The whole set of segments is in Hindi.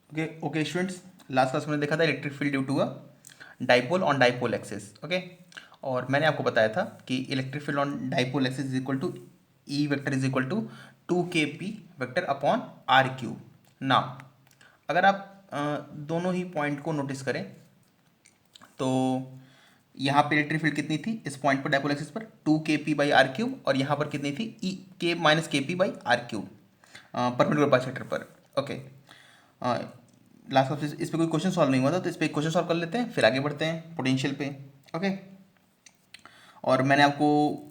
Okay okay students, last class में देखा था electric field due to a dipole on dipole axis. Okay, और मैंने आपको बताया था कि electric field on dipole axis is equal to E vector is equal to 2 kp vector upon R Q. Now अगर आप दोनों ही पॉइंट को नोटिस करें तो यहाँ पे इलेक्ट्रिक फील्ड कितनी थी इस पॉइंट पर डाइपोल एक्सिस पर 2 kp/r क्यूब, और यहाँ पर कितनी थी ई के minus kp/r cube perpendicular bisector पर। ओके, लास्ट क्लास इस पे कोई क्वेश्चन सॉल्व नहीं हुआ था, तो इस पे क्वेश्चन सॉल्व कर लेते हैं, फिर आगे बढ़ते हैं पोटेंशियल पे। ओके, और मैंने आपको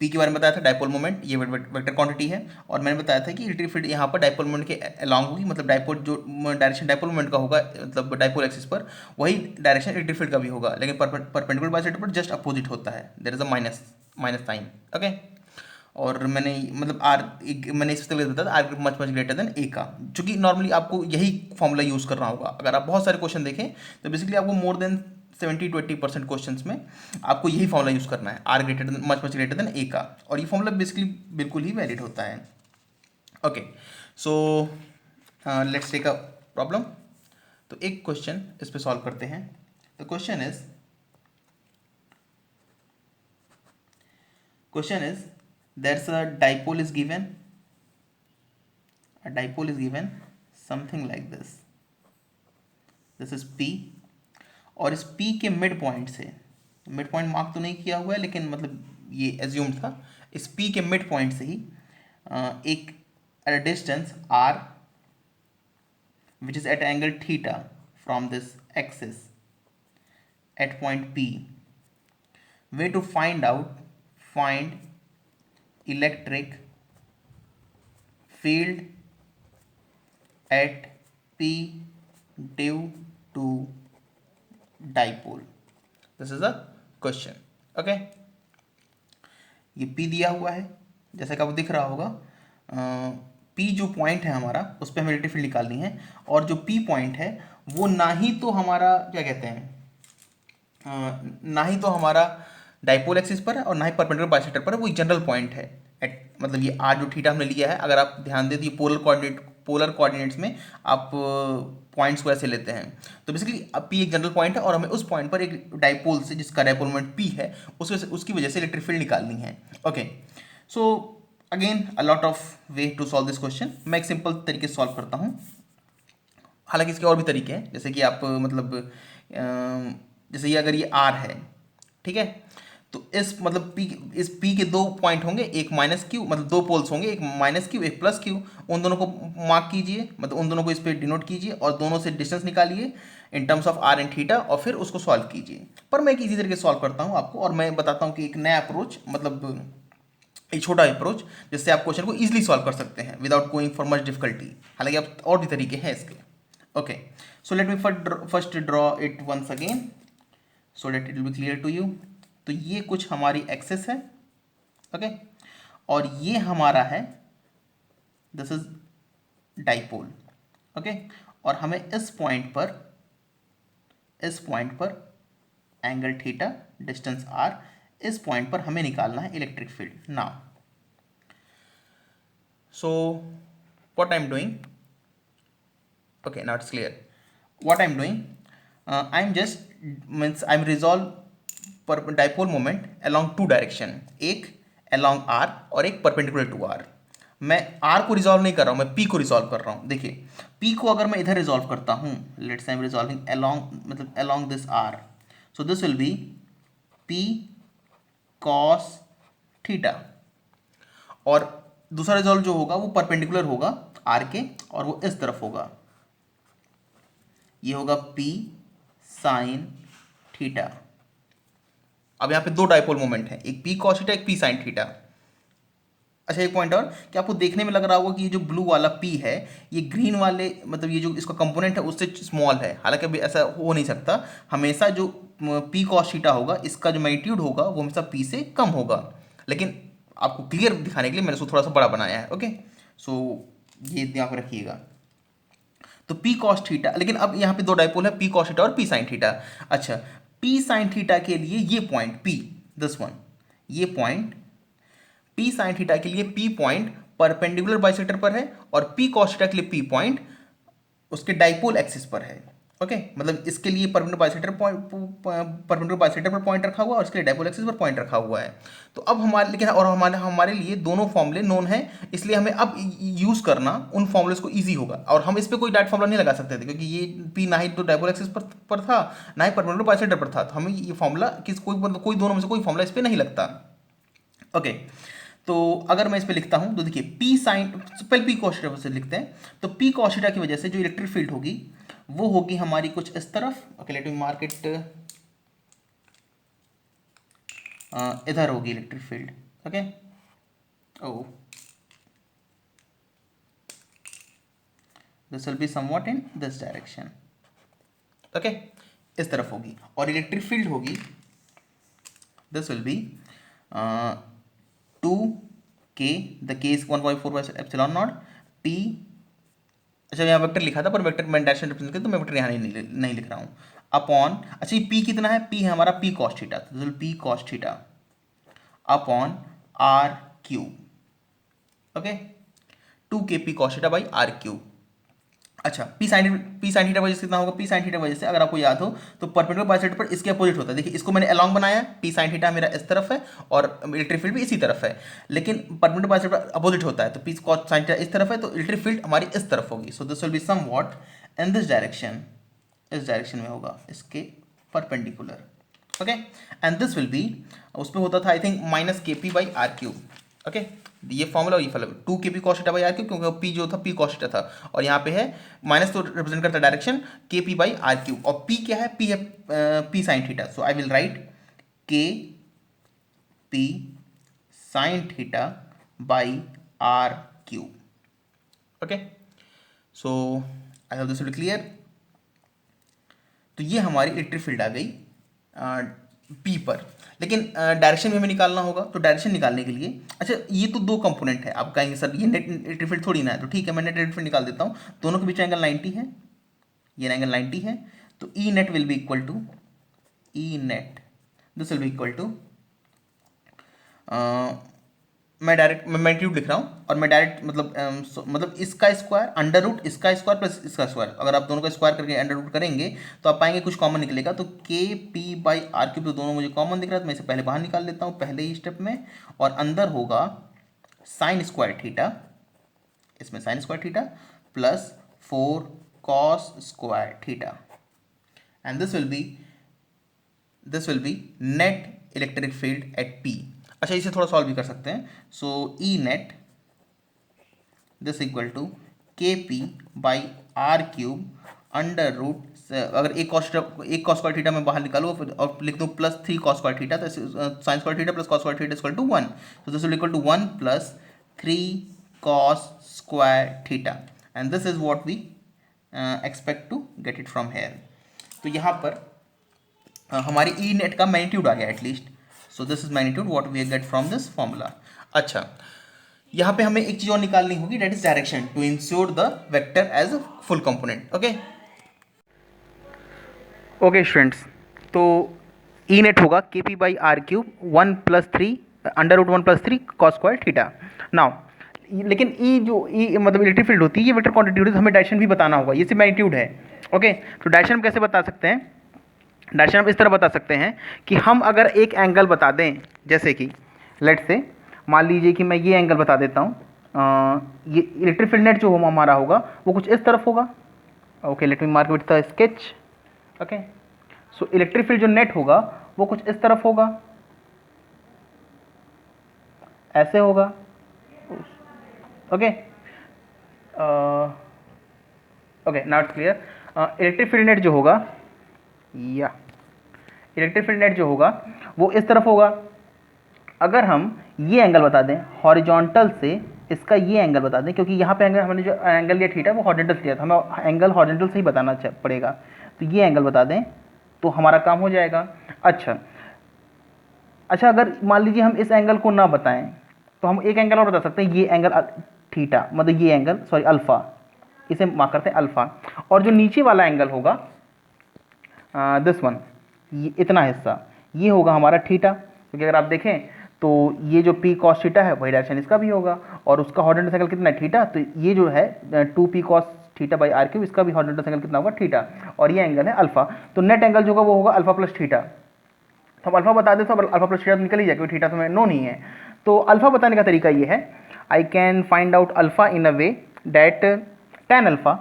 पी के बारे में बताया था, डाइपोल मोमेंट ये वेक्टर क्वांटिटी है, और मैंने बताया था कि इलेक्ट्रिक फील्ड यहाँ पर डाइपोल मोमेंट के अलॉन्ग होगी, मतलब डाइपोल जो डायरेक्शन डाइपोल मोमेंट का होगा, मतलब डाइपोल एक्सिस पर वही डायरेक्शन इलेक्ट्रिक फील्ड का भी होगा, लेकिन परपेंडिकुलर बाइसेक्टर पर जस्ट अपोजिट होता है, there is a minus minus sign. Okay, और मैंने मतलब आर मैंने इस तरह बताया था R much much greater than A का, चूंकि नॉर्मली आपको यही फॉर्मूला यूज़ करना होगा। अगर आप बहुत सारे क्वेश्चन देखें तो बेसिकली आपको मोर देन 70 to 80% क्वेश्चन में आपको यही फॉर्मूला यूज़ करना है, R greater than much much greater than A का, और ये फॉर्मूला बेसिकली बिल्कुल ही वैलिड होता है। Okay, so let's take a problem. तो एक क्वेश्चन इस पे सॉल्व करते हैं। The question is there's a dipole is given, a dipole is given something like this is p, और इस p के मिड पॉइंट से, मिड पॉइंट मार्क तो नहीं किया हुआ है लेकिन मतलब ये एज्यूम था, इस p के मिड पॉइंट से ही एक at a distance r which is at angle theta from this axis at point p, way to find electric field at p due to dipole. This is a question. Okay, ये P दिया हुआ है, जैसे कि आपको दिख रहा होगा, P जो पॉइंट है हमारा उस पर हमें इलेक्ट्रिक फील्ड निकालनी है, और जो P पॉइंट है वो ना ही तो हमारा क्या कहते हैं, ना ही तो हमारा डाइपोल एक्सिस पर है और ना ही परपेंडिकुलर बाइसेक्टर पर है, वो एक जनरल पॉइंट है। एट मतलब ये आर जो थीटा हमने लिया है, अगर आप ध्यान दें तो ये पोलर कोऑर्डिनेट्स में आप पॉइंट्स को ऐसे लेते हैं, तो बेसिकली अब पी एक जनरल पॉइंट है और हमें उस पॉइंट पर एक डाइपोल से, जिसका डाइपोल मोमेंट पी है, उसकी वजह से इलेक्ट्रिक फील्ड निकालनी है। Okay, so again a lot of way to solve this question. मैं एक सिंपल तरीके से सॉल्व करता हूँ, हालांकि इसके और भी तरीके हैं, जैसे कि आप मतलब जैसे ये अगर ये आर है, ठीक है, तो इस मतलब पी, इस पी के दो पॉइंट होंगे, एक माइनस क्यू, मतलब दो पोल्स होंगे, एक माइनस क्यू एक प्लस क्यू, उन दोनों को मार्क कीजिए, मतलब उन दोनों को इस पर डिनोट कीजिए और दोनों से डिस्टेंस निकालिए in terms of R and theta, और फिर उसको सॉल्व कीजिए। पर मैं एक इजी तरीके से सॉल्व करता हूँ आपको, और मैं बताता हूँ कि एक नया अप्रोच, मतलब एक छोटा अप्रोच जिससे आप क्वेश्चन को इजीली सॉल्व कर सकते हैं without going for much difficulty. हालांकि आप और भी तरीके हैं इसके। Okay, so let me first draw it once again so that it will be clear to you. तो ये कुछ हमारी एक्सेस है, ओके, और ये हमारा है, दिस इज डाइपोल। ओके, और हमें इस पॉइंट पर एंगल थीटा, डिस्टेंस आर, इस पॉइंट पर हमें निकालना है electric field. Now so what I'm doing, okay, now it's clear what I'm doing. I'm just means I'm resolve per dipole moment along two direction, एक along r और एक perpendicular to r। मैं r को रिजॉल्व नहीं कर रहा हूँ, मैं p को रिजॉल्व कर रहा हूँ। देखिए p को अगर मैं इधर रिजॉल्व करता हूँ, let's I am resolving along, मतलब along this r, so this will be p cos theta, और दूसरा रिजॉल्व जो होगा वो परपेंडिकुलर होगा आर के, और वो इस तरफ होगा, ये होगा पी साइन थीटा। अब यहाँ पे दो डाइपोल मोमेंट है, एक पी कॉस थीटा, एक पी साइन थीटा। अच्छा, एक पॉइंट और कि आपको देखने में लग रहा होगा कि ये जो ब्लू वाला पी है, ये ग्रीन वाले मतलब ये जो इसका कंपोनेंट है उससे स्मॉल है, हालांकि अभी ऐसा हो नहीं सकता। हमेशा जो पी कॉस थीटा होगा, इसका जो मैग्नीट्यूड होगा वो हमेशा पी से कम होगा, लेकिन आपको क्लियर दिखाने के लिए मैंने उसको थोड़ा सा बड़ा बनाया है। ओके, सो ये यहाँ पे रखिएगा। तो पी कॉस थीटा, लेकिन अब यहाँ पे दो डाइपोल है, पी कॉस थीटा और पी साइन थीटा। अच्छा, पी साइन थीटा के लिए ये पॉइंट पी, दिस वन, ये पॉइंट पी साइन थीटा के लिए पी पॉइंट परपेंडिकुलर बाइसेक्टर पर है, और पी कॉस थीटा के लिए पी पॉइंट उसके डाइपोल एक्सिस पर है। ओके मतलब इसके लिए परपेंडिकुलर बाइसेक्टर पर पॉइंट रखा हुआ है और इसके लिए डाइपोल एक्सिस पर पॉइंट रखा हुआ है। तो अब हमारे लेकिन और हमारे लिए दोनों फॉर्मूले नोन हैं, इसलिए हमें अब यूज़ करना उन फॉर्मूलेस को ईजी होगा। और हम इस पर कोई डायरेक्ट फॉर्मूला नहीं लगा सकते थे क्योंकि ये पी ना ही तो डाइपोल एक्सिस पर था ना ही परपेंडिकुलर बाइसेक्टर पर था, तो हमें ये फॉर्मूला कोई दोनों में से कोई फॉर्मूला इस पर नहीं लगता। ओके तो अगर मैं इस पे लिखता हूं तो देखिए पी साइन, पहले पी कॉस थीटा से लिखते हैं। तो पी कॉस थीटा की वजह से जो इलेक्ट्रिक फील्ड होगी वो होगी हमारी कुछ इस तरफ। Okay let me mark it, इधर होगी electric field. Okay oh this will be somewhat in this direction. Okay इस तरफ होगी और इलेक्ट्रिक फील्ड होगी this will be 2k, the k is 1/4 p। अच्छा यहाँ वेक्टर लिखा था पर वेक्टर मैं डायरेक्शन रिप्रेजेंट किया तो मैं वेक्टर यहाँ नहीं लिख रहा हूँ। अपॉन, अच्छा ये p कितना है, p है हमारा p cos थीटा, तो p cos theta upon r cube. Okay 2k p cos theta by r cube. अच्छा पी साइन थीटा वजह से कितना होगा, पी साइन थीटा वजह से अगर आपको याद हो तो परपेंडिकुलर बाइसेक्टर पर इसके अपोजिट होता है। देखिए इसको मैंने अलोंग बनाया, पी साइन थीटा मेरा इस तरफ है और इलेक्ट्रिक फील्ड भी इसी तरफ है, लेकिन परपेंडिकुलर बाइसेक्टर पर अपोजिट होता है तो पी कॉस साइन थीटा इस तरफ है तो इलेक्ट्रिक फील्ड हमारी इस तरफ होगी। So this will be somewhat in this direction, इस डायरेक्शन में होगा इसके perpendicular. Okay and this will be, उस पर होता था I think minus K P by R cube. Okay ये फॉर्मूला और ये formula 2 K P cos theta by R cube, क्योंकि पी जो था पी कॉस थीटा था और यहाँ पे है माइनस तो रिप्रेजेंट करता है डायरेक्शन के पी बाई आर क्यूब, और पी क्या है, पी है P sine theta. So I will write K P sine theta by R cube. Okay so I hope this will be clear. तो ये हमारी इलेक्ट्रिक फील्ड आ गई पी पर, लेकिन डायरेक्शन भी हमें निकालना होगा। तो डायरेक्शन निकालने के लिए, अच्छा ये तो दो कंपोनेंट है, आप कहेंगे सर ये नेट इलेक्ट्रिक फील्ड थोड़ी ना है, तो ठीक है मैं नेट इलेक्ट्रिक फील्ड निकाल देता हूँ। दोनों के बीच एंगल 90 है, ये एंगल 90 है, तो E net will be equal to, E net this will be equal to, मैं डायरेक्ट मैं मैग्नीट्यूड लिख रहा हूँ और मैं डायरेक्ट मतलब इसका स्क्वायर अंडर रूट इसका स्क्वायर प्लस इसका स्क्वायर, अगर आप दोनों का स्क्वायर करके अंडर रूट करेंगे तो आप पाएंगे कुछ कॉमन निकलेगा। तो के पी बाई आर क्यूब, तो दोनों मुझे कॉमन दिख रहा है तो मैं इसे पहले बाहर निकाल लेता हूँ पहले ही स्टेप में, और अंदर होगा साइन स्क्वायर थीटा, इसमें sine square theta plus 4 cos square theta, and this will be net electric field at P. अच्छा इसे थोड़ा सॉल्व भी कर सकते हैं। So E net this equal to K P by R cube under root, अगर एक कॉस स्क्वायर थीटा मैं बाहर निकालूँ और लिख दूँ प्लस 3 कॉस स्क्वायर थीटा, तो sine square theta plus cos square theta equal to 1, तो this will equal to 1 plus 3 cos square theta, and this is what we expect to get it from here. तो यहाँ पर हमारी ई नेट का मैग्नीट्यूड आ गया at least. So this is magnitude what we get from this formula. अच्छा यहाँ पे हमें एक चीज और निकालनी होगी, that is direction to ensure the vector as full component. Okay students, तो ई नेट होगा K P by R cube 1 plus 3 under root 1 plus 3 cos square theta. Now लेकिन ई जो ई मतलब इलेक्ट्रिक फील्ड होती है ये वेक्टर क्वांटिटी होती है, तो हमें डायरेक्शन भी बताना होगा, ये सिर्फ मैग्नीट्यूड है। ओके तो डायरेक्शन हम कैसे बता सकते हैं, डायरेक्शन हम इस तरह बता सकते हैं कि हम अगर एक एंगल बता दें, जैसे कि लेट से मान लीजिए कि मैं ये एंगल बता देता हूँ, ये इलेक्ट्रिक फील्ड नेट जो हमारा होगा वो कुछ इस तरफ होगा। Okay let me mark with the sketch. Okay so electric field जो नेट होगा वो कुछ इस तरफ होगा, ऐसे होगा। Okay okay now it's clear. Electric field net जो होगा, या इलेक्ट्रिक फील्ड नेट जो होगा वो इस तरफ होगा। अगर हम ये एंगल बता दें हॉरिजॉन्टल से, इसका ये एंगल बता दें, क्योंकि यहाँ पे एंगल हमने जो एंगल लिया थीटा वो हॉरिजॉन्टल लिया था, हमें एंगल हॉरिजॉन्टल से ही बताना पड़ेगा, तो ये एंगल बता दें तो हमारा काम हो जाएगा। अच्छा अगर मान लीजिए हम इस एंगल को ना बताएं तो हम एक एंगल और बता सकते हैं, ये एंगल थीटा, मतलब ये एंगल सॉरी अल्फ़ा, इसे मार्क करते हैं अल्फ़ा, और जो नीचे वाला एंगल होगा दिस वन, ये इतना हिस्सा ये होगा हमारा थीटा, क्योंकि अगर आप देखें तो ये जो पी कॉस थीटा है वही डायरेक्शन इसका भी होगा, और उसका हॉरिजॉन्टल एंगल कितना है थीटा, तो ये जो है 2 P cos theta by R cube, इसका भी हॉरिजॉन्टल एंगल कितना होगा थीटा, और ये एंगल है अल्फा। तो नेट एंगल जो होगा वो होगा अल्फा प्लस थीटा। तो हम अल्फा बता दें तो अल्फा प्लस थीटा तो निकल ही जाए, क्योंकि थीटा तो हमें नो नहीं है। तो अल्फा बताने का तरीका ये है, I can find out alpha in a way that tan alpha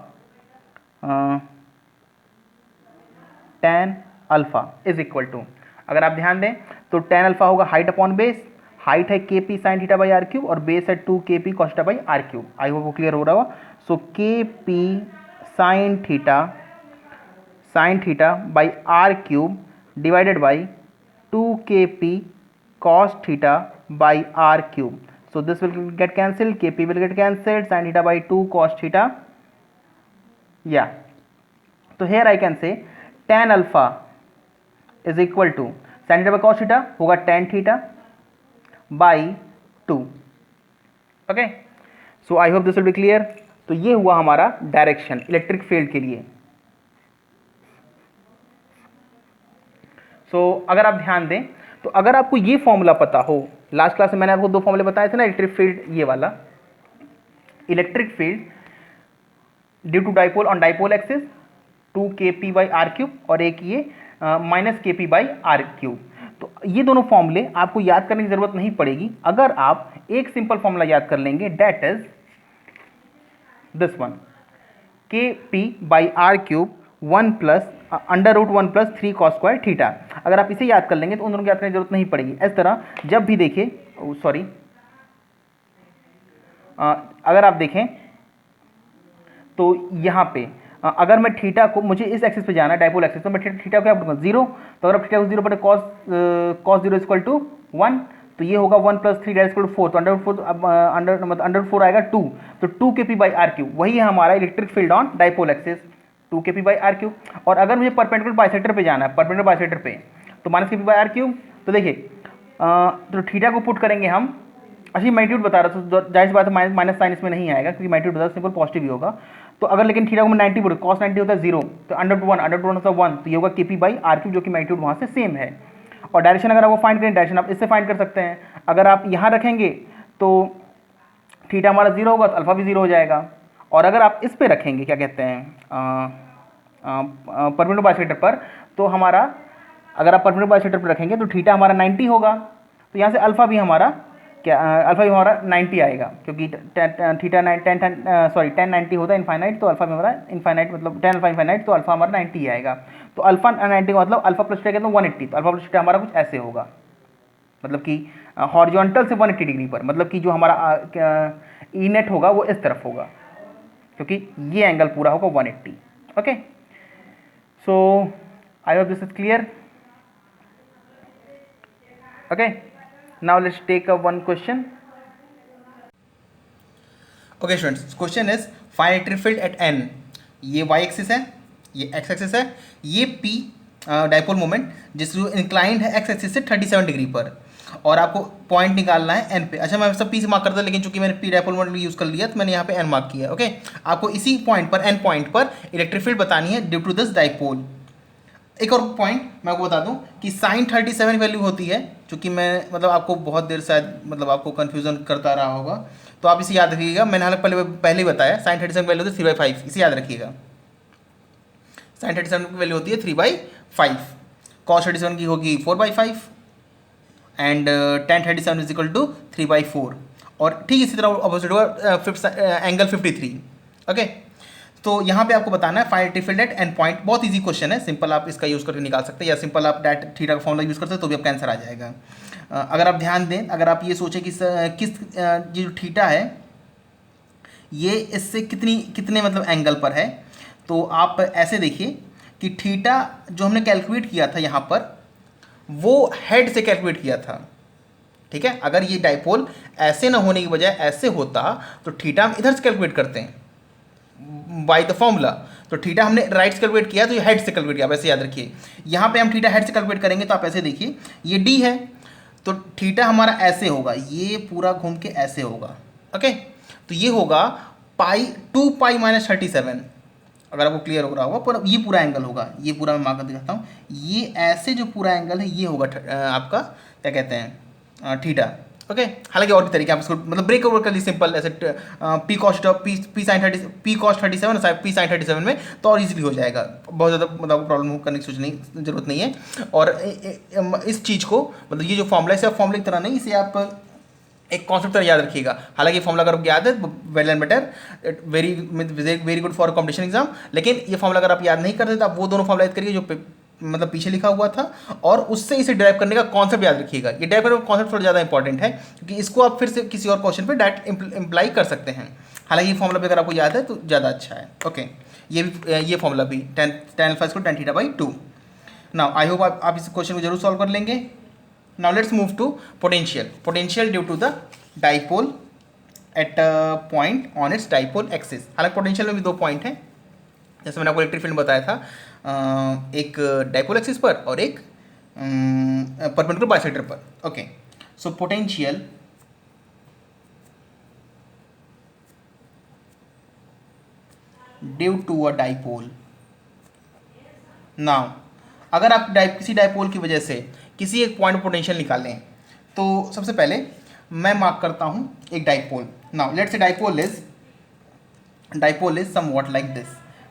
tan alpha is equal to, अगर आप ध्यान दें तो tan अल्फा होगा हाइट अपॉन बेस, हाइट है K P sine theta by R cube और बेस है 2 K P cos theta by R cube. I hope वो क्लियर हो रहा होगा। So K P sine theta by R cube divided by 2 K P cos theta by r cube. So this will get cancelled, kp will get cancelled, sin theta by 2 cos theta. Yeah. So here I can say tan alpha is equal to sin theta by cos theta होगा tan theta by 2. Okay. So I hope this will be clear. तो ये हुआ हमारा डायरेक्शन इलेक्ट्रिक फील्ड के लिए। So अगर आप ध्यान दें तो अगर आपको ये फॉर्मूला पता हो, लास्ट क्लास में मैंने आपको 2 फॉर्मूले बताए थे ना, इलेक्ट्रिक फील्ड, ये वाला electric field due to dipole on dipole axis 2 K P by R cube और एक ये minus K P by R cube. तो ये दोनों फॉर्मूले आपको याद करने की जरूरत नहीं पड़ेगी अगर आप एक सिंपल फॉर्मूला याद कर लेंगे, that is this one, K P by R cube 1 plus under root 1 plus 3 cos square theta. अगर आप इसे याद कर लेंगे तो उन दोनों को याद करने की जरूरत नहीं पड़ेगी। इस तरह जब भी देखें, सॉरी, अगर आप देखें तो यहाँ पे अगर मैं थीटा को, मुझे इस एक्सिस पे जाना है डाइपोल एक्सिस, तो मैं थीटा को क्या पढ़ूंगा 0, तो अगर आप थीटा को 0 पर कॉस 0 इक्वल टू 1, तो ये होगा 1 प्लस 3 इक्वल टू 4, तो अंडर 4 आएगा 2, तो 2 K P by R cube, वही है हमारा electric field on dipole axis 2 K P by R cube. और अगर मुझे परपेंडिकुलर बाइसेक्टर पे जाना है, परपेंडिकुलर बाइसेक्टर पे, तो minus K P by R cube. तो देखिए तो थीटा को पुट करेंगे हम, अच्छी मैग्नीट्यूड बता रहा था, तो जाहिर सी बात है माइनस साइन इसमें नहीं आएगा क्योंकि मैग्नीट्यूड बता सिंपल पॉजिटिव ही होगा। तो अगर लेकिन थीटा को मैं 90 पुट, कॉस 90 होता है 0, तो अंडर टू 1 होता है 1, तो ये होगा K P by R cube, जो कि मैग्नीट्यूड वहाँ से सेम है। और डायरेक्शन अगर आपको फाइंड करें, डायरेक्शन आप इससे फाइंड कर सकते हैं। अगर आप यहाँ रखेंगे तो थीटा हमारा 0 होगा तो अल्फा भी 0 हो जाएगा। और अगर आप इस पर रखेंगे, क्या कहते हैं, परपेंडिकुलर बाइसेक्टर पर, तो हमारा, अगर आप परपेंडिकुलर बाइसेक्टर पर रखेंगे तो थीटा हमारा 90 होगा, तो यहाँ से अल्फा भी हमारा क्या, अल्फा भी हमारा 90 आएगा, क्योंकि थीटा 10 90 होता है इनफाइनाइट, तो अल्फा भी हमारा इनफाइनाइट, मतलब 10 अल्फा इनफाइनाइट, तो अल्फा हमारा 90 आएगा। तो अल्फा 90 का मतलब अल्फा प्लस थीटा कितना 180, तो अल्फा प्लस थीटा हमारा कुछ ऐसे होगा, मतलब कि हॉरिजॉन्टल से 180 डिग्री पर, मतलब कि जो हमारा ई नेट होगा वो इस तरफ होगा, क्योंकि ये एंगल पूरा होगा 180। Okay, so I hope this is clear. Okay, now let's take up one question. Okay students, question is find electric field at n. ये y एक्सिस है, ये x एक्सिस है, ये p डाइपोल मोमेंट जिस इंक्लाइंड है x एक्सिस से 37 डिग्री पर, और आपको पॉइंट निकालना है n पे। अच्छा, मैं सब p से मार्क करता हूँ, लेकिन चूंकि मैंने p डाइपोल मोमेंट यूज़ कर लिया तो मैंने यहाँ पे n मार्क किया। ओके, आपको इसी पॉइंट पर, n पॉइंट पर इलेक्ट्रिक फील्ड बतानी है ड्यू टू दिस डाइपोल। एक और पॉइंट मैं आपको बता दूं कि साइन 37 वैल्यू होती है, चूँकि मैं मतलब आपको बहुत देर शायद मतलब आपको कन्फ्यूजन करता रहा होगा, तो आप इसे याद रखिएगा। मैंने हालांकि पहले ही बताया, साइन 37 वैल्यू होती है 3/5, इसे याद रखिएगा। साइन 37 की वैल्यू होती है 3/5, कॉस 37 की होगी 4/5 and tan 37 is equal to 3/4। और ठीक इसी तरह ऑपोजिट होगा एंगल 53। ओके, तो यहाँ पे आपको बताना है find electric field at an point. बहुत इजी क्वेश्चन है, सिंपल आप इसका यूज़ करके निकाल सकते हैं, या सिंपल आप डैट थीटा का फॉर्मूला यूज़ करते हैं तो भी आपका आंसर आ जाएगा। अगर आप ध्यान दें, अगर आप ये सोचें कि किस जो थीटा है ये इससे कितने मतलब एंगल पर है, तो आप ऐसे देखिए कि थीटा जो हमने कैलकुलेट किया था यहाँ पर, वो हेड से कैलकुलेट किया था। ठीक है, अगर ये डाइपोल ऐसे ना होने की बजाय ऐसे होता तो थीटा हम इधर से कैलकुलेट करते हैं बाय द फॉर्मूला, तो थीटा हमने राइट से कैलकुलेट किया तो ये हेड से कैलकुलेट किया। आप ऐसे याद रखिए, यहाँ पे हम थीटा हेड से कैलकुलेट करेंगे, तो आप ऐसे देखिए ये डी है, तो थीटा हमारा ऐसे होगा, ये पूरा घूम के ऐसे होगा। ओके, तो ये होगा 2π - 37, अगर आपको क्लियर हो रहा होगा, पर ये पूरा एंगल होगा, ये पूरा मैं मार्कर दिखाता हूँ, ये ऐसे जो पूरा एंगल है ये होगा आपका क्या कहते हैं थीटा। ओके। हालांकि और भी तरीके आप इसको मतलब ब्रेक ओवर कर ली सिंपल ऐसे पी कॉस्ट पी साइन 37 और पी साइन 37 में तो और इजीली हो जाएगा, बहुत ज़्यादा मतलब प्रॉब्लम करने की सोचने की जरूरत नहीं है। और इस चीज़ को मतलब ये जो फॉर्मूला है इसे आप फॉर्मूले की तरह नहीं, इसे आप एक कॉन्सेप्ट तरह याद रखिएगा। हालांकि फॉर्मूला अगर आपको याद है well and better, very good for competition exam, लेकिन ये फॉर्मूला अगर आप याद नहीं करते तो आप वो दोनों फॉर्मूला याद करिए जो मतलब पीछे लिखा हुआ था, और उससे इसे ड्राइव करने का कॉन्सेप्ट याद रखिएगा। ये ड्राइव करने का कॉन्सेप्ट थोड़ा ज़्यादा इंपॉर्टेंट है क्योंकि इसको आप फिर से किसी और क्वेश्चन पे डायरेक्ट इम्प्लाई कर सकते हैं। हालांकि ये फॉर्मूला भी अगर आपको याद है तो ज़्यादा अच्छा है। ओके, ये फॉर्मूला भी tan alpha equal tan theta by 2। Now I hope आप इस क्वेश्चन को जरूर सॉल्व कर लेंगे। Now let's move to potential due to the dipole at point on its dipole axis. हालांकि पोटेंशियल में भी दो पॉइंट हैं, जैसे मैंने आपको इलेक्ट्रिक फील्ड बताया था, एक डाइपोल एक्सिस पर और एक परपेंडिकुलर बाइसेक्टर पर। Okay, so potential due to a dipole. Now अगर आप किसी डाइपोल की वजह से किसी एक पॉइंट पोटेंशियल निकालें तो सबसे पहले मैं मार्क करता हूं एक dipole. Now let's say dipole is somewhat like this.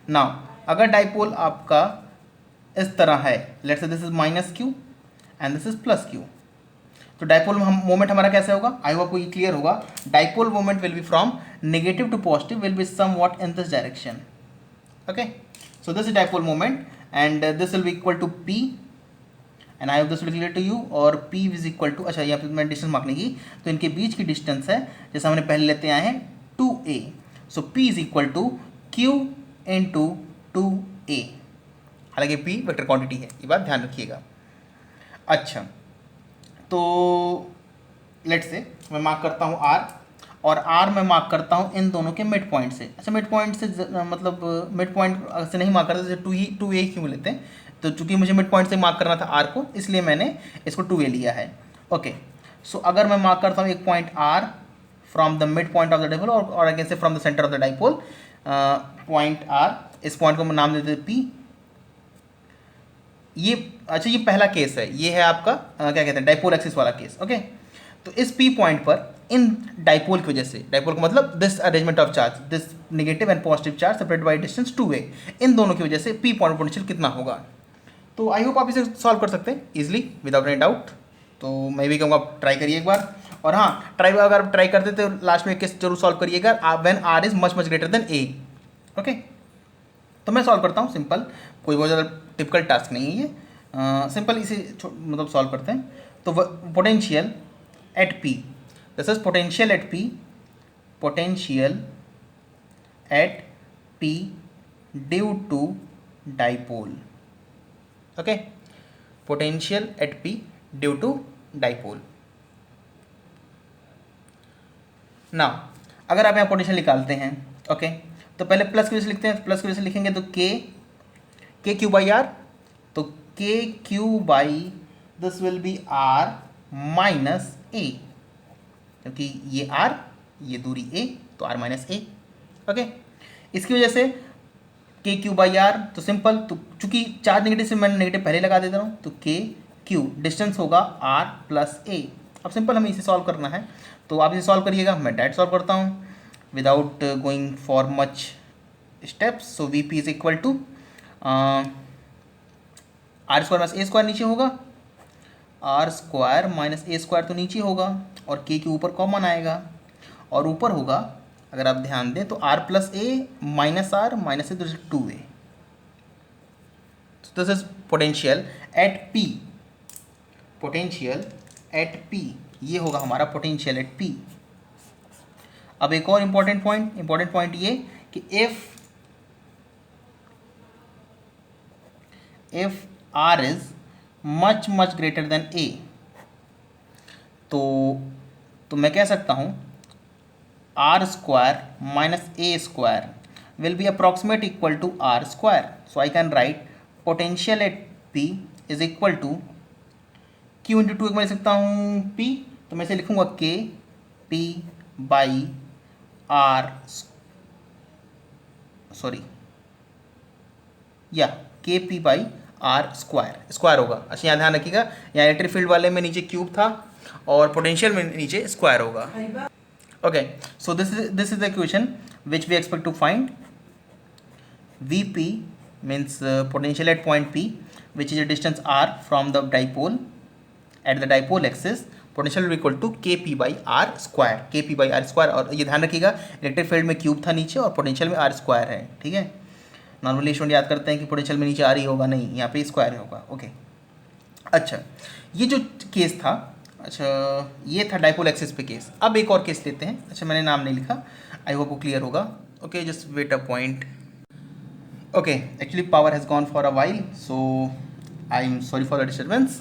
Now अगर डाइपोल आपका इस तरह है, let's say this is minus Q and this is plus Q, तो डाइपोल मोमेंट हमारा कैसे होगा, आई होप आपको ये क्लियर होगा। Dipole moment will be from negative to positive, will be somewhat in this direction. Okay, so this is dipole moment and this will be equal to P and I hope this will clear to you. और पी इज इक्वल टू, अच्छा यहाँ पे मैंने डिस्टेंस मार्क नहीं की, तो इनके बीच की डिस्टेंस है जैसे हमने पहले लेते आए हैं 2a। So p is equal to q into 2a। हालांकि p वेक्टर क्वांटिटी है, ये बात ध्यान रखिएगा। अच्छा, तो लेट्स से मैं मार्क करता हूँ r, और r मैं मार्क करता हूँ इन दोनों के मिड पॉइंट से। अच्छा, मिड पॉइंट से मतलब मिड पॉइंट से नहीं मार्क करते, जैसे 2a क्यों लेते हैं, तो चूंकि मुझे मिड पॉइंट से मार्क करना था r को, इसलिए मैंने इसको 2a लिया है। ओके, सो अगर मैं मार्क करता हूँ एक point r from the mid point of the dipole और अगेन से from the centre of the dipole, point r, इस पॉइंट को मैं नाम देते हैं p। ये अच्छा, ये पहला केस है, ये है आपका क्या कहते हैं डाइपोल एक्सिस वाला केस। ओके, तो इस p पॉइंट पर इन डाइपोल की वजह से, डाइपोल का मतलब this arrangement of charge, this negative and positive charge separated by distance 2a, इन दोनों की वजह से p पॉइंट पोटेंशियल कितना होगा। तो आई होप आप इसे सॉल्व कर सकते हैं इजीली विदाउट एनी डाउट। तो मैं भी कहूँगा आप ट्राई करिए एक बार, और हाँ अगर आप ट्राई करते तो लास्ट में केस जरूर सॉल्व करिएगा when r is much greater then a। Okay, तो मैं सॉल्व करता हूँ, सिंपल, कोई बहुत ज़्यादा टिपिकल टास्क नहीं है ये, सिंपल इसे मतलब सॉल्व करते हैं। तो potential at p, this is potential at p, potential at p due to dipole. Okay, potential at p due to dipole. ना अगर आप यहाँ पोटेंशियल निकालते हैं, ओके, तो पहले प्लस की वजह से लिखते हैं, प्लस की वजह से लिखेंगे तो के क्यू बाई आर, तो K Q by this will be R minus A, क्योंकि ये आर, ये दूरी ए, तो आर माइनस ए। ओके, इसकी वजह से के क्यू बाई आर, तो सिंपल, तो चूंकि चार्ज नेगेटिव से मैं नेगेटिव पहले लगा देता हूँ, तो के क्यू डिस्टेंस होगा आर प्लस ए। अब सिंपल हमें इसे सॉल्व करना है, तो आप इसे सॉल्व करिएगा, मैं डायरेक्ट सॉल्व करता हूँ without going for much steps. So V P is equal to R square minus A square, नीचे होगा R square minus A square, तो नीचे होगा, और के ऊपर कॉमन आएगा, और ऊपर होगा अगर आप ध्यान दें तो R plus A minus R minus A, तो 2a। This is potential at P, potential at P, ये होगा हमारा पोटेंशियल एट पी। अब एक और इंपॉर्टेंट पॉइंट ये कि if R is much greater than A, तो मैं कह सकता हूं R square minus A square will be approximate equal to R square. So I can write potential at P is equal to Q into 2 मैं लिख सकता हूँ पी, तो मैं इसे लिखूंगा के पी बाई आर, सॉरी या के पी बाई आर स्क्वायर होगा। अच्छा, यहाँ ध्यान रखिएगा, यहाँ इलेक्ट्रिक फील्ड वाले में नीचे क्यूब था, और पोटेंशियल में नीचे स्क्वायर होगा। Okay, so this is the equation which we expect to find Vp means potential at point P, which is a distance r from the dipole at the dipole axis. Potential will be equal to Kp by r square, Kp by r square। और ये ध्यान रखिएगा इलेक्ट्रिक फील्ड में क्यूब था नीचे और पोटेंशियल में r स्क्वायर है, ठीक है। नॉर्मली स्टूडेंट याद करते हैं कि पोटेंशियल में नीचे r ही होगा, नहीं, यहाँ पे स्क्वायर होगा। ओके, अच्छा, ये जो केस था, अच्छा ये था डाइपोल एक्सिस पे केस। अब एक और केस लेते हैं। अच्छा, मैंने नाम नहीं लिखा, आई होप वो क्लियर होगा। Okay, just wait a point. Okay, actually power has gone for a while, so I am sorry for the disturbance.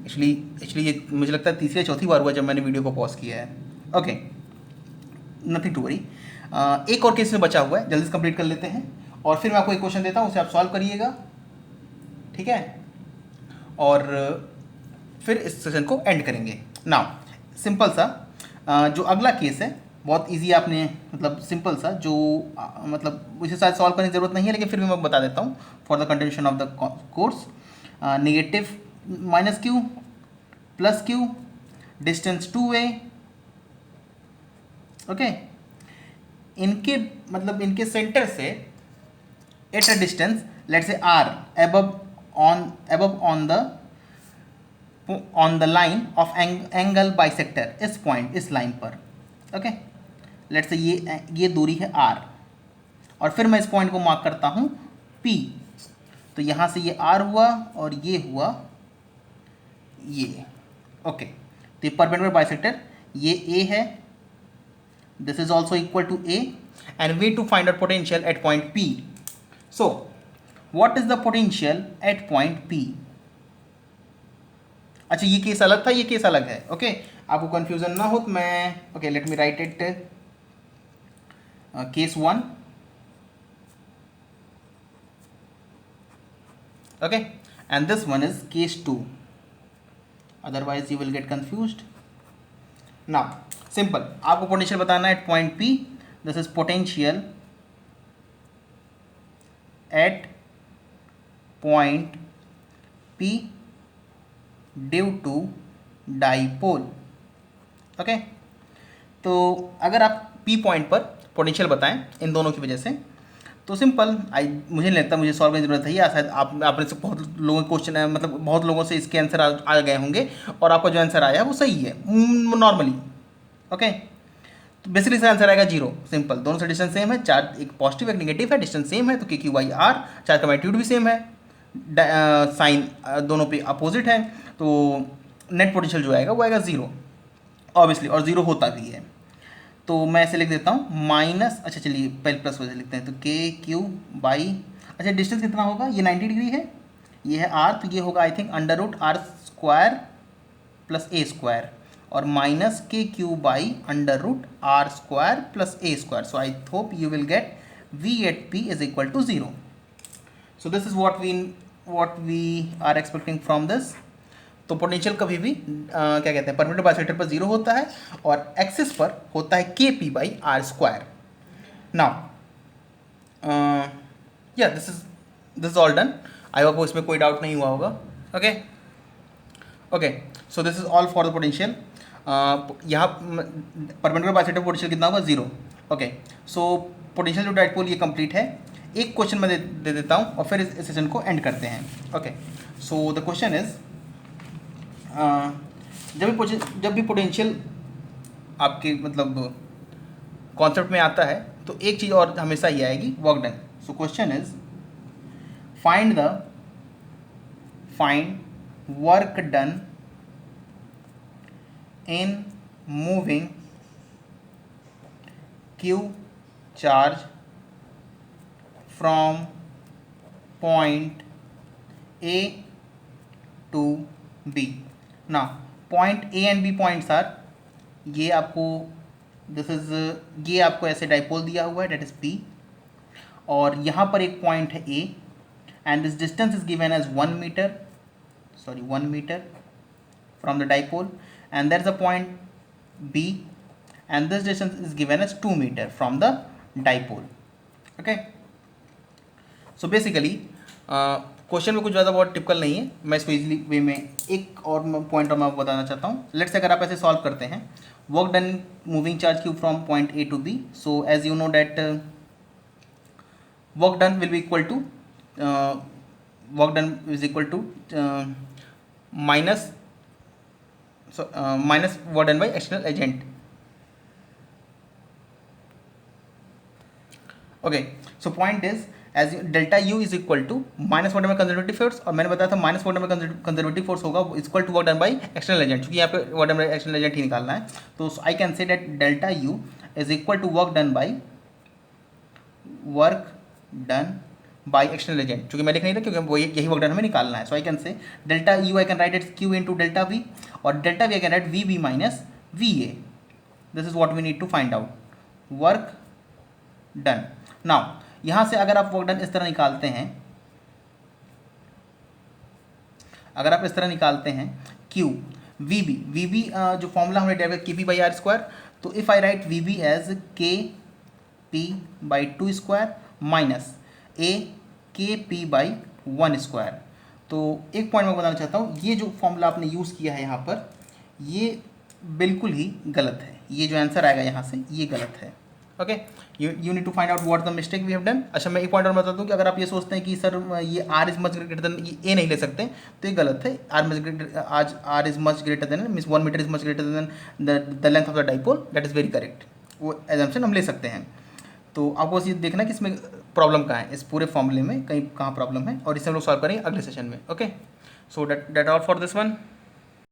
Actually ये मुझे लगता है तीसरी या चौथी बार हुआ जब मैंने वीडियो को पॉज किया है। Okay, nothing to worry. एक और केस में बचा हुआ है, जल्दी से कंप्लीट कर लेते हैं और फिर मैं आपको एक क्वेश्चन देता हूँ, उसे आप सॉल्व करिएगा, ठीक है, और फिर इस सेशन को एंड करेंगे। नाउ सिंपल सा जो अगला केस है बहुत इजी, आपने मतलब सिंपल सा जो मतलब उसे शायद सॉल्व करने की ज़रूरत नहीं है, लेकिन फिर भी मैं बता देता हूँ for the continuation of the course. Negative minus Q plus Q, distance 2a। Okay, इनके मतलब इनके सेंटर से at a distance let's say r above on the line of angle bisector, इस पॉइंट, इस लाइन पर। ओके, लेट्स से ये दूरी है r और फिर मैं इस पॉइंट को मार्क करता हूँ p। तो यहाँ से ये r हुआ और ये हुआ ये। ओके, तो ये परपेंडिकुलर बाइसेक्टर, ये a है, this is also equal to a and we to find out potential at point P. So what is the potential at point P? अच्छा, ये केस अलग था, ये केस अलग है। ओके, आपको कंफ्यूजन ना हो तो मैं okay let me write it, case 1। Okay, and this one is case 2, otherwise you will get confused. Now simple, आपको पोटेंशियल बताना है at point P। This is potential at point P due to dipole. Okay, तो अगर आप P पॉइंट पर पोटेंशियल बताएं इन दोनों की वजह से, तो सिंपल मुझे नहीं लगता मुझे सॉल्व करने की जरूरत है, या शायद आपने से बहुत लोगों के क्वेश्चन है, मतलब बहुत लोगों से इसके आंसर आ गए होंगे और आपका जो आंसर आया वो सही है नॉर्मली। ओके, तो बेसिकली इसका आंसर आएगा 0। सिंपल, दोनों से डिस्टेंस सेम है, चार्ज एक पॉजिटिव एक नेगेटिव है, डिस्टेंस सेम है तो KQ बाई R, चार्ज का मैग्नीट्यूड भी सेम है, साइन दोनों पे अपोजिट है, तो नेट पोटेंशियल जो आएगा वो आएगा 0 ऑब्वियसली, और 0 होता भी है। तो मैं ऐसे लिख देता हूँ माइनस, अच्छा चलिए पहले प्लस वजह लिखते हैं, तो KQ बाई, अच्छा डिस्टेंस कितना होगा, ये 90 डिग्री है, ये है R, तो ये होगा I think √R square plus A square, और minus KQ by √R square plus A square. So I hope you will get V at P is equal to 0. So this is what we are expecting from this. तो पोटेंशियल कभी भी क्या कहते हैं, परपेंडिकुलर बाइसेक्टर पर 0 होता है और एक्सिस पर होता है KP by R square. Now या this is all done, I hope इसमें कोई डाउट नहीं हुआ होगा। Okay okay, so this is all for the potential. यहाँ परपेंडिकुलर बाइसेक्टर पोटेंशियल कितना होगा, 0। Okay, so potential to dipole ये कंप्लीट है। एक क्वेश्चन मैं दे देता हूँ और फिर इस सेशन को एंड करते हैं। Okay, so the question is, जब भी पोटेंशियल आपके मतलब कॉन्सेप्ट में आता है तो एक चीज़ और हमेशा ही आएगी, work done. So question is find work done in moving Q charge from point A to B. Now point A and B points are, ये आपको ये आपको ऐसे डाइपोल दिया हुआ है, डेट इज P, और यहाँ पर एक पॉइंट है A and this distance is given as 1 meter from the dipole, and there is a point B and this distance is given as 2 meter from the dipole. Okay, so basically question में कुछ ज़्यादा बहुत टिपिकल नहीं है, मैं इसको इजीली वे में एक और पॉइंट और मैं आपको बताना चाहता हूँ। लेट्स अगर आप ऐसे सॉल्व करते हैं, work done moving charge cube from point A to B, so as you know that work done will be equal to work done is equal to minus minus work done by external agent. Okay, so point is as delta u is equal to minus work done by conservative force, और मैंने बताया था minus work done by conservative force होगा equal to work done by external agent, क्योंकि यहाँ पे work done by external agent ही निकालना है। तो I can say that delta U is equal to work done by external agent, क्योंकि मैं लिख नहीं रहा क्योंकि वो यही वर्क डन हमें निकालना है। So I can say delta U I can write it's Q into delta V, और delta V I can write V B minus V A. This is what we need to find out, work done. Now यहाँ से अगर आप वर्क डन इस तरह निकालते हैं, अगर आप इस तरह निकालते हैं क्यू वी बी जो फॉर्मूला हमने derive K P by R square, तो if I write V B as K P by two square minus A K P by one square. तो एक पॉइंट मैं बताना चाहता हूँ, ये जो फॉर्मूला आपने यूज़ किया है यहाँ पर, ये बिल्कुल ही गलत है। ये जो आंसर आएगा यहाँ से ये गलत है। Okay, you need to find out what the mistake we have done. अच्छा, मैं एक पॉइंट और बताता हूँ कि अगर आप ये सोचते हैं कि सर ये R is much greater than, ये ए नहीं ले सकते, तो ये गलत है। R is much greater than means 1 metre is much greater than the length of the dipole, that is very correct. वो एजम्पशन हम ले सकते हैं। तो आपको बस ये देखना कि इसमें प्रॉब्लम कहाँ है, इस पूरे फॉर्मूले में कहीं कहाँ प्रॉब्लम है, और इसे हम लोग सॉल्व करेंगे अगले सेशन में। Okay, so that all for this one.